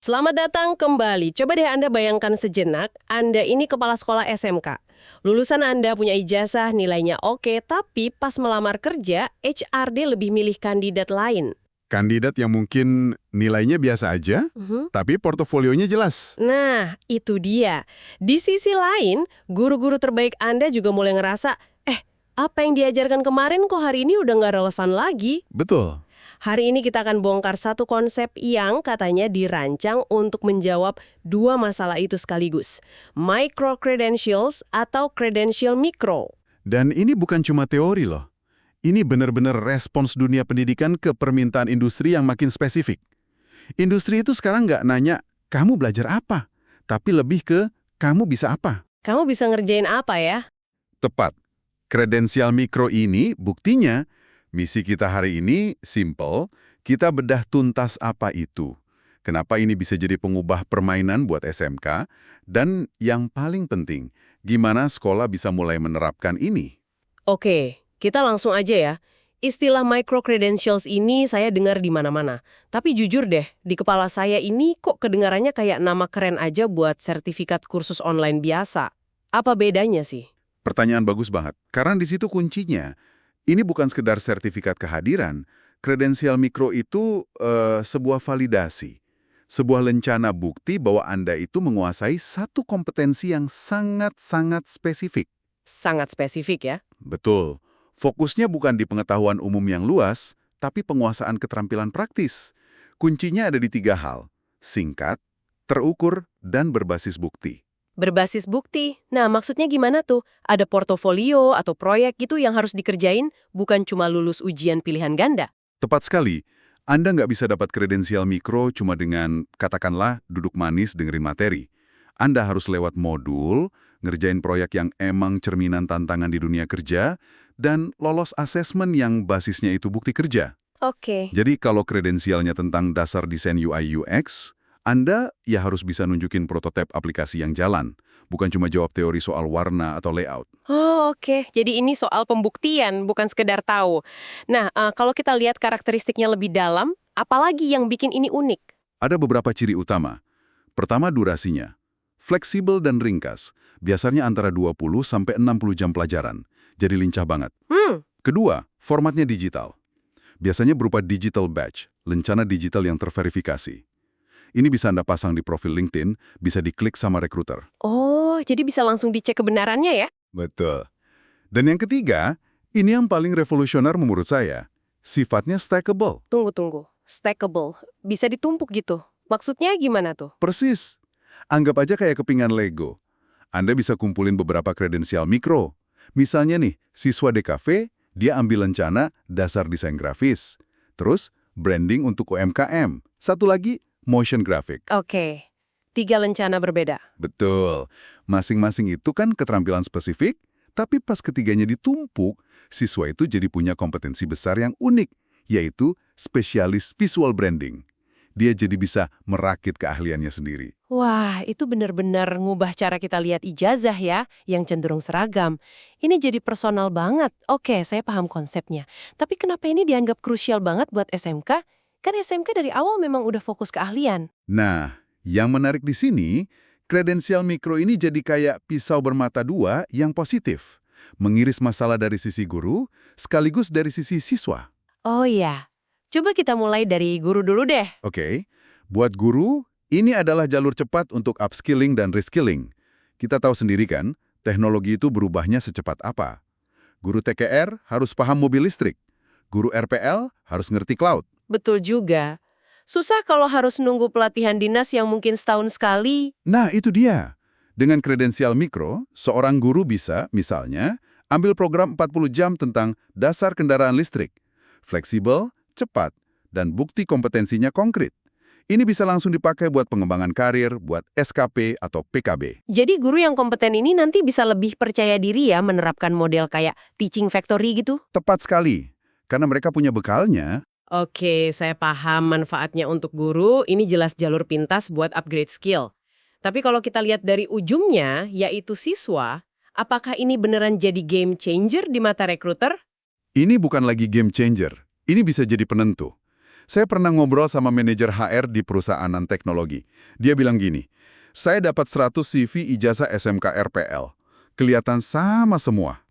Selamat datang kembali. Coba deh Anda bayangkan sejenak, Anda ini kepala sekolah SMK. Lulusan Anda punya ijazah, nilainya oke, tapi pas melamar kerja, HRD lebih milih kandidat lain. Kandidat yang mungkin nilainya biasa aja, tapi portofolionya jelas. Nah, itu dia. Di sisi lain, guru-guru terbaik Anda juga mulai ngerasa, apa yang diajarkan kemarin kok hari ini udah nggak relevan lagi? Betul. Hari ini kita akan bongkar satu konsep yang katanya dirancang untuk menjawab dua masalah itu sekaligus. Micro-credentials atau credential mikro. Dan ini bukan cuma teori loh. Ini benar-benar respons dunia pendidikan ke permintaan industri yang makin spesifik. Industri itu sekarang nggak nanya, kamu belajar apa? Tapi lebih ke, kamu bisa apa? Kamu bisa ngerjain apa ya? Tepat. Kredensial mikro ini buktinya, misi kita hari ini simple, kita bedah tuntas apa itu. Kenapa ini bisa jadi pengubah permainan buat SMK, dan yang paling penting, gimana sekolah bisa mulai menerapkan ini. Oke, kita langsung aja ya. Istilah micro-credentials ini saya dengar di mana-mana. Tapi jujur deh, di kepala saya ini kok kedengarannya kayak nama keren aja buat sertifikat kursus online biasa. Apa bedanya sih? Pertanyaan bagus banget, karena di situ kuncinya. Ini bukan sekedar sertifikat kehadiran, kredensial mikro itu sebuah validasi. Sebuah lencana bukti bahwa Anda itu menguasai satu kompetensi yang sangat-sangat spesifik. Sangat spesifik ya. Betul. Fokusnya bukan di pengetahuan umum yang luas, tapi penguasaan keterampilan praktis. Kuncinya ada di 3 hal, singkat, terukur, dan berbasis bukti. Berbasis bukti. Nah, maksudnya gimana tuh? Ada portofolio atau proyek gitu yang harus dikerjain, bukan cuma lulus ujian pilihan ganda. Tepat sekali. Anda nggak bisa dapat kredensial mikro cuma dengan, katakanlah, duduk manis dengerin materi. Anda harus lewat modul, ngerjain proyek yang emang cerminan tantangan di dunia kerja, dan lolos asesmen yang basisnya itu bukti kerja. Oke. Jadi kalau kredensialnya tentang dasar desain UI UX, Anda ya harus bisa nunjukin prototipe aplikasi yang jalan, bukan cuma jawab teori soal warna atau layout. Oh, oke. Jadi ini soal pembuktian, bukan sekedar tahu. Nah, kalau kita lihat karakteristiknya lebih dalam, apalagi yang bikin ini unik? Ada beberapa ciri utama. Pertama, durasinya. Fleksibel dan ringkas, biasanya antara 20 sampai 60 jam pelajaran. Jadi lincah banget. Kedua, formatnya digital. Biasanya berupa digital badge, lencana digital yang terverifikasi. Ini bisa Anda pasang di profil LinkedIn, bisa diklik sama rekruter. Oh, jadi bisa langsung dicek kebenarannya ya? Betul. Dan yang ketiga, ini yang paling revolusioner menurut saya. Sifatnya stackable. Tunggu. Stackable. Bisa ditumpuk gitu. Maksudnya gimana tuh? Persis. Anggap aja kayak kepingan Lego. Anda bisa kumpulin beberapa kredensial mikro. Misalnya nih, siswa DKV, dia ambil lencana dasar desain grafis. Terus, branding untuk UMKM. Satu lagi, motion graphic. Oke. 3 lencana berbeda. Betul. Masing-masing itu kan keterampilan spesifik, tapi pas ketiganya ditumpuk, siswa itu jadi punya kompetensi besar yang unik, yaitu spesialis visual branding. Dia jadi bisa merakit keahliannya sendiri. Wah, itu benar-benar ngubah cara kita lihat ijazah ya, yang cenderung seragam. Ini jadi personal banget. Oke, saya paham konsepnya. Tapi kenapa ini dianggap krusial banget buat SMK? Kan SMK dari awal memang udah fokus ke ahlian. Nah, yang menarik di sini, kredensial mikro ini jadi kayak pisau bermata dua yang positif. Mengiris masalah dari sisi guru, sekaligus dari sisi siswa. Oh iya, coba kita mulai dari guru dulu deh. Oke, buat guru, ini adalah jalur cepat untuk upskilling dan reskilling. Kita tahu sendiri kan, teknologi itu berubahnya secepat apa. Guru TKR harus paham mobil listrik. Guru RPL harus ngerti cloud. Betul juga. Susah kalau harus nunggu pelatihan dinas yang mungkin setahun sekali. Nah, itu dia. Dengan kredensial mikro, seorang guru bisa, misalnya, ambil program 40 jam tentang dasar kendaraan listrik. Fleksibel, cepat, dan bukti kompetensinya konkret. Ini bisa langsung dipakai buat pengembangan karir, buat SKP atau PKB. Jadi guru yang kompeten ini nanti bisa lebih percaya diri ya menerapkan model kayak teaching factory gitu? Tepat sekali. Karena mereka punya bekalnya. Oke, saya paham manfaatnya untuk guru, ini jelas jalur pintas buat upgrade skill. Tapi kalau kita lihat dari ujungnya, yaitu siswa, apakah ini beneran jadi game changer di mata rekruter? Ini bukan lagi game changer. Ini bisa jadi penentu. Saya pernah ngobrol sama manajer HR di perusahaan teknologi. Dia bilang gini, saya dapat 100 CV ijazah SMK RPL. Kelihatan sama semua.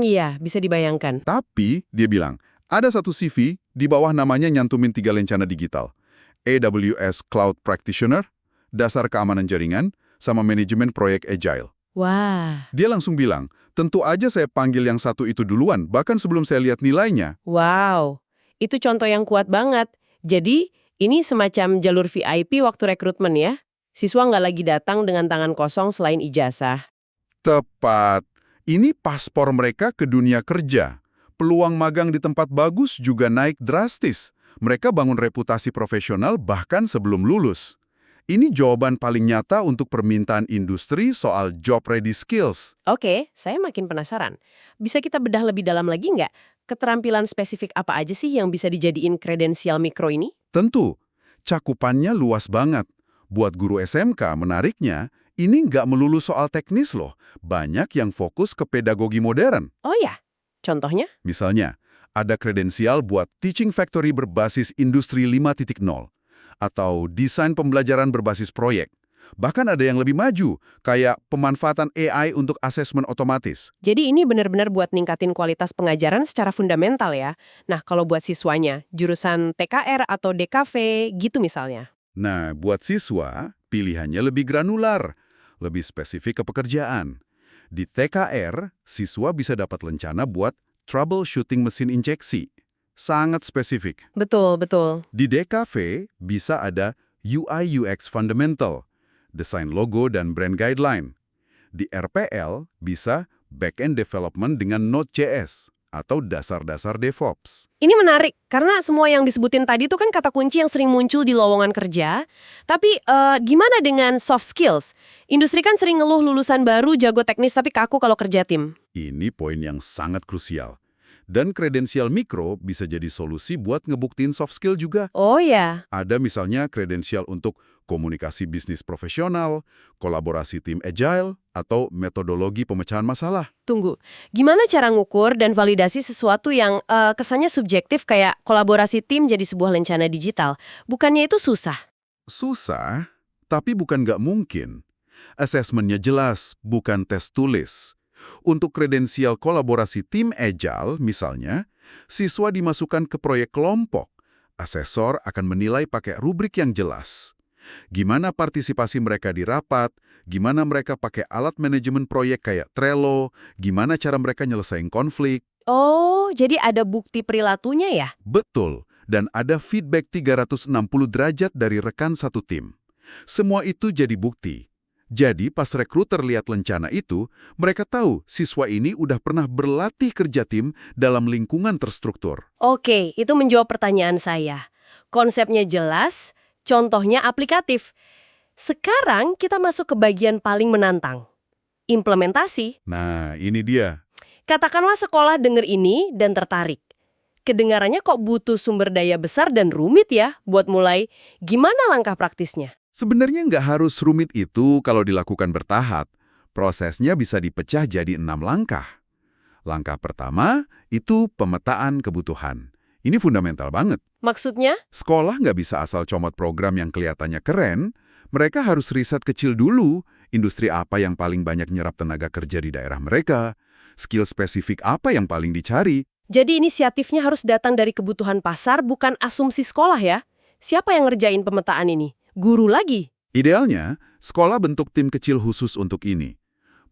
Iya, bisa dibayangkan. Tapi, dia bilang, ada satu CV, di bawah namanya nyantumin 3 lencana digital. AWS Cloud Practitioner, dasar keamanan jaringan, sama manajemen proyek Agile. Wah, Dia langsung bilang, tentu aja saya panggil yang satu itu duluan, bahkan sebelum saya lihat nilainya. wow. Itu contoh yang kuat banget. Jadi, ini semacam jalur VIP waktu rekrutmen ya? Siswa nggak lagi datang dengan tangan kosong selain ijazah. Tepat. Ini paspor mereka ke dunia kerja. Peluang magang di tempat bagus juga naik drastis. Mereka bangun reputasi profesional bahkan sebelum lulus. Ini jawaban paling nyata untuk permintaan industri soal job ready skills. Oke, saya makin penasaran. Bisa kita bedah lebih dalam lagi nggak? Keterampilan spesifik apa aja sih yang bisa dijadiin kredensial mikro ini? Tentu, cakupannya luas banget. Buat guru SMK, menariknya, ini nggak melulu soal teknis loh. Banyak yang fokus ke pedagogi modern. Oh ya, contohnya? Misalnya, ada kredensial buat teaching factory berbasis industri 5.0 atau desain pembelajaran berbasis proyek. Bahkan ada yang lebih maju, kayak pemanfaatan AI untuk asesmen otomatis. Jadi ini benar-benar buat ningkatin kualitas pengajaran secara fundamental ya. Nah, kalau buat siswanya, jurusan TKR atau DKV gitu misalnya. Nah, buat siswa, pilihannya lebih granular, lebih spesifik ke pekerjaan. Di TKR, siswa bisa dapat lencana buat troubleshooting mesin injeksi. Sangat spesifik. Betul, betul. Di DKV, bisa ada UI UX Fundamental, desain logo dan brand guideline. Di RPL, bisa back-end development dengan Node.js atau dasar-dasar DevOps. Ini menarik, karena semua yang disebutin tadi itu kan kata kunci yang sering muncul di lowongan kerja. Tapi gimana dengan soft skills? Industri kan sering ngeluh lulusan baru jago teknis tapi kaku kalau kerja tim. Ini poin yang sangat krusial. Dan kredensial mikro bisa jadi solusi buat ngebuktiin soft skill juga. Oh ya, Ada misalnya kredensial untuk komunikasi bisnis profesional, kolaborasi tim agile, atau metodologi pemecahan masalah. tunggu. Gimana cara ngukur dan validasi sesuatu yang kesannya subjektif kayak kolaborasi tim jadi sebuah lencana digital? Bukannya itu susah? Susah, tapi bukan nggak mungkin. Asesmennya jelas, bukan tes tulis. Untuk kredensial kolaborasi tim agile, misalnya, siswa dimasukkan ke proyek kelompok. Asesor akan menilai pakai rubrik yang jelas. Gimana partisipasi mereka di rapat, gimana mereka pakai alat manajemen proyek kayak Trello, gimana cara mereka nyelesain konflik. Oh, jadi ada bukti perilakunya ya? Betul, dan ada feedback 360 derajat dari rekan satu tim. Semua itu jadi bukti. Jadi pas rekruter lihat lencana itu, mereka tahu siswa ini udah pernah berlatih kerja tim dalam lingkungan terstruktur. Oke, itu menjawab pertanyaan saya. Konsepnya jelas, contohnya aplikatif. Sekarang kita masuk ke bagian paling menantang. Implementasi. Nah, ini dia. Katakanlah sekolah dengar ini dan tertarik. Kedengarannya kok butuh sumber daya besar dan rumit ya buat mulai. Gimana langkah praktisnya? Sebenarnya nggak harus rumit itu kalau dilakukan bertahap. Prosesnya bisa dipecah jadi 6 langkah. Langkah pertama, itu pemetaan kebutuhan. Ini fundamental banget. Maksudnya? Sekolah nggak bisa asal comot program yang kelihatannya keren. Mereka harus riset kecil dulu. Industri apa yang paling banyak nyerap tenaga kerja di daerah mereka. Skill spesifik apa yang paling dicari. Jadi inisiatifnya harus datang dari kebutuhan pasar, bukan asumsi sekolah ya? Siapa yang ngerjain pemetaan ini? Guru lagi? Idealnya, sekolah bentuk tim kecil khusus untuk ini.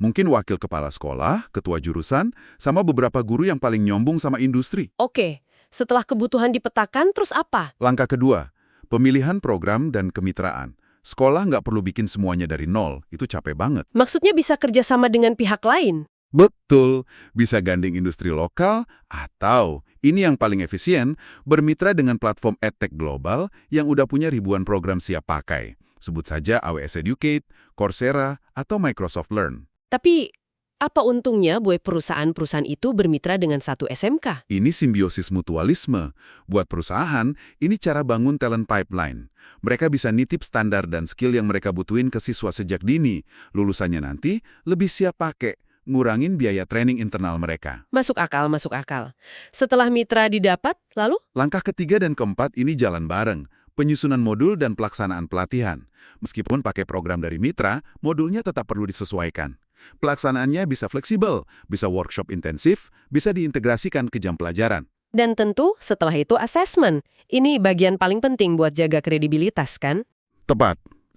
Mungkin wakil kepala sekolah, ketua jurusan, sama beberapa guru yang paling nyombong sama industri. Oke, setelah kebutuhan dipetakan, terus apa? Langkah kedua, pemilihan program dan kemitraan. Sekolah nggak perlu bikin semuanya dari nol, itu capek banget. Maksudnya bisa kerjasama dengan pihak lain? Betul, bisa gandeng industri lokal atau, ini yang paling efisien, bermitra dengan platform edtech global yang udah punya ribuan program siap pakai. Sebut saja AWS Educate, Coursera, atau Microsoft Learn. Tapi, apa untungnya buat perusahaan-perusahaan itu bermitra dengan satu SMK? Ini simbiosis mutualisme. Buat perusahaan, ini cara bangun talent pipeline. Mereka bisa nitip standar dan skill yang mereka butuhin ke siswa sejak dini. Lulusannya nanti lebih siap pakai. ngurangin biaya training internal mereka. Masuk akal, masuk akal. Setelah mitra didapat, lalu? Langkah ketiga dan keempat ini jalan bareng, penyusunan modul dan pelaksanaan pelatihan. Meskipun pakai program dari mitra, modulnya tetap perlu disesuaikan. Pelaksanaannya bisa fleksibel, bisa workshop intensif, bisa diintegrasikan ke jam pelajaran. Dan tentu setelah itu asesmen. Ini bagian paling penting buat jaga kredibilitas, kan? Tepat.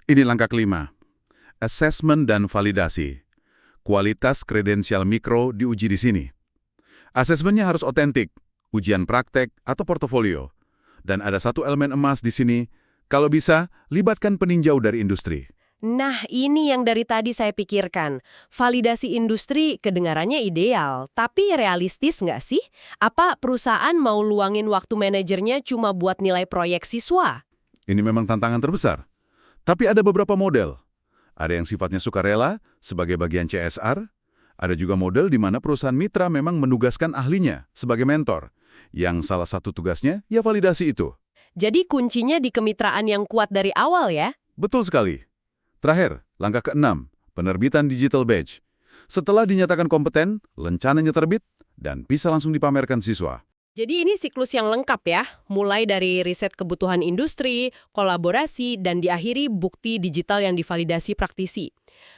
Ini langkah kelima. Assessment dan validasi. Kualitas kredensial mikro diuji di sini. Asesmennya harus otentik, ujian praktek atau portofolio. Dan ada satu elemen emas di sini, kalau bisa, libatkan peninjau dari industri. Nah, ini yang dari tadi saya pikirkan. Validasi industri kedengarannya ideal, tapi realistis nggak sih? Apa perusahaan mau luangin waktu manajernya cuma buat nilai proyek siswa? Ini memang tantangan terbesar. Tapi ada beberapa model. Ada yang sifatnya sukarela, sebagai bagian CSR. Ada juga model di mana perusahaan mitra memang menugaskan ahlinya sebagai mentor, yang salah satu tugasnya ya validasi itu. Jadi kuncinya di kemitraan yang kuat dari awal ya? Betul sekali. Terakhir, langkah keenam, penerbitan digital badge. Setelah dinyatakan kompeten, lencananya terbit, dan bisa langsung dipamerkan siswa. Jadi ini siklus yang lengkap ya, mulai dari riset kebutuhan industri, kolaborasi, dan diakhiri bukti digital yang divalidasi praktisi.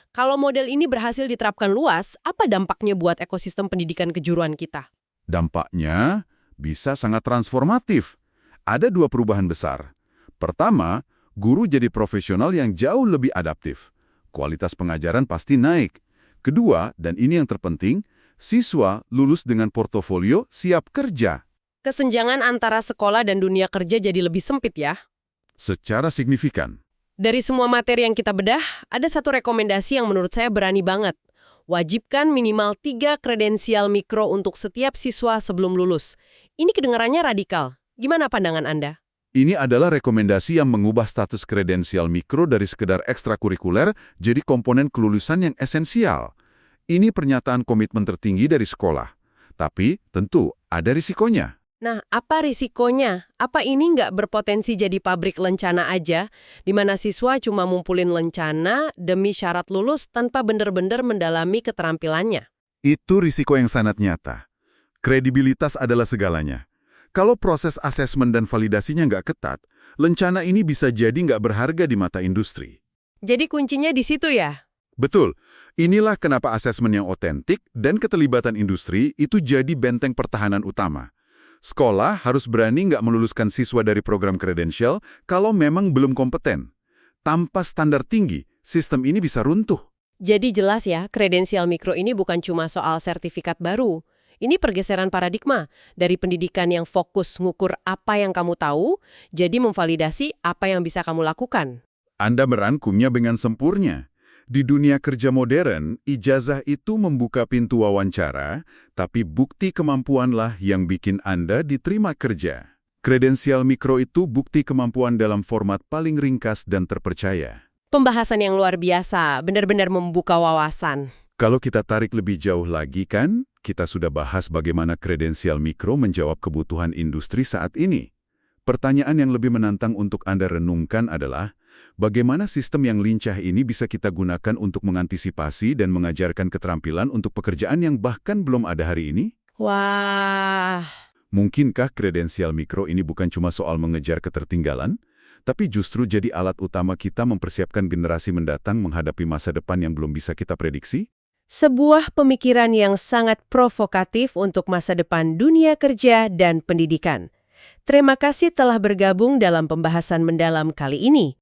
Kalau model ini berhasil diterapkan luas, apa dampaknya buat ekosistem pendidikan kejuruan kita? Dampaknya bisa sangat transformatif. Ada dua perubahan besar. Pertama, guru jadi profesional yang jauh lebih adaptif. Kualitas pengajaran pasti naik. Kedua, dan ini yang terpenting, siswa lulus dengan portofolio siap kerja. Kesenjangan antara sekolah dan dunia kerja jadi lebih sempit ya? Secara signifikan. Dari semua materi yang kita bedah, ada satu rekomendasi yang menurut saya berani banget. Wajibkan minimal 3 kredensial mikro untuk setiap siswa sebelum lulus. Ini kedengarannya radikal. Gimana pandangan Anda? Ini adalah rekomendasi yang mengubah status kredensial mikro dari sekedar ekstrakurikuler jadi komponen kelulusan yang esensial. Ini pernyataan komitmen tertinggi dari sekolah. Tapi tentu ada risikonya. Nah, apa risikonya? Apa ini nggak berpotensi jadi pabrik lencana aja, di mana siswa cuma ngumpulin lencana demi syarat lulus tanpa benar-benar mendalami keterampilannya? Itu risiko yang sangat nyata. Kredibilitas adalah segalanya. Kalau proses asesmen dan validasinya nggak ketat, lencana ini bisa jadi nggak berharga di mata industri. Jadi kuncinya di situ ya? Betul. Inilah kenapa asesmen yang otentik dan keterlibatan industri itu jadi benteng pertahanan utama. Sekolah harus berani nggak meluluskan siswa dari program kredensial kalau memang belum kompeten. Tanpa standar tinggi, sistem ini bisa runtuh. Jadi jelas ya, kredensial mikro ini bukan cuma soal sertifikat baru. Ini pergeseran paradigma dari pendidikan yang fokus ngukur apa yang kamu tahu, jadi memvalidasi apa yang bisa kamu lakukan. Anda merangkumnya dengan sempurna. Di dunia kerja modern, ijazah itu membuka pintu wawancara, tapi bukti kemampuanlah yang bikin Anda diterima kerja. Kredensial mikro itu bukti kemampuan dalam format paling ringkas dan terpercaya. Pembahasan yang luar biasa, benar-benar membuka wawasan. Kalau kita tarik lebih jauh lagi kan, kita sudah bahas bagaimana kredensial mikro menjawab kebutuhan industri saat ini. Pertanyaan yang lebih menantang untuk Anda renungkan adalah, bagaimana sistem yang lincah ini bisa kita gunakan untuk mengantisipasi dan mengajarkan keterampilan untuk pekerjaan yang bahkan belum ada hari ini? Wah, Mungkinkah kredensial mikro ini bukan cuma soal mengejar ketertinggalan, tapi justru jadi alat utama kita mempersiapkan generasi mendatang menghadapi masa depan yang belum bisa kita prediksi? sebuah pemikiran yang sangat provokatif untuk masa depan dunia kerja dan pendidikan. Terima kasih telah bergabung dalam pembahasan mendalam kali ini.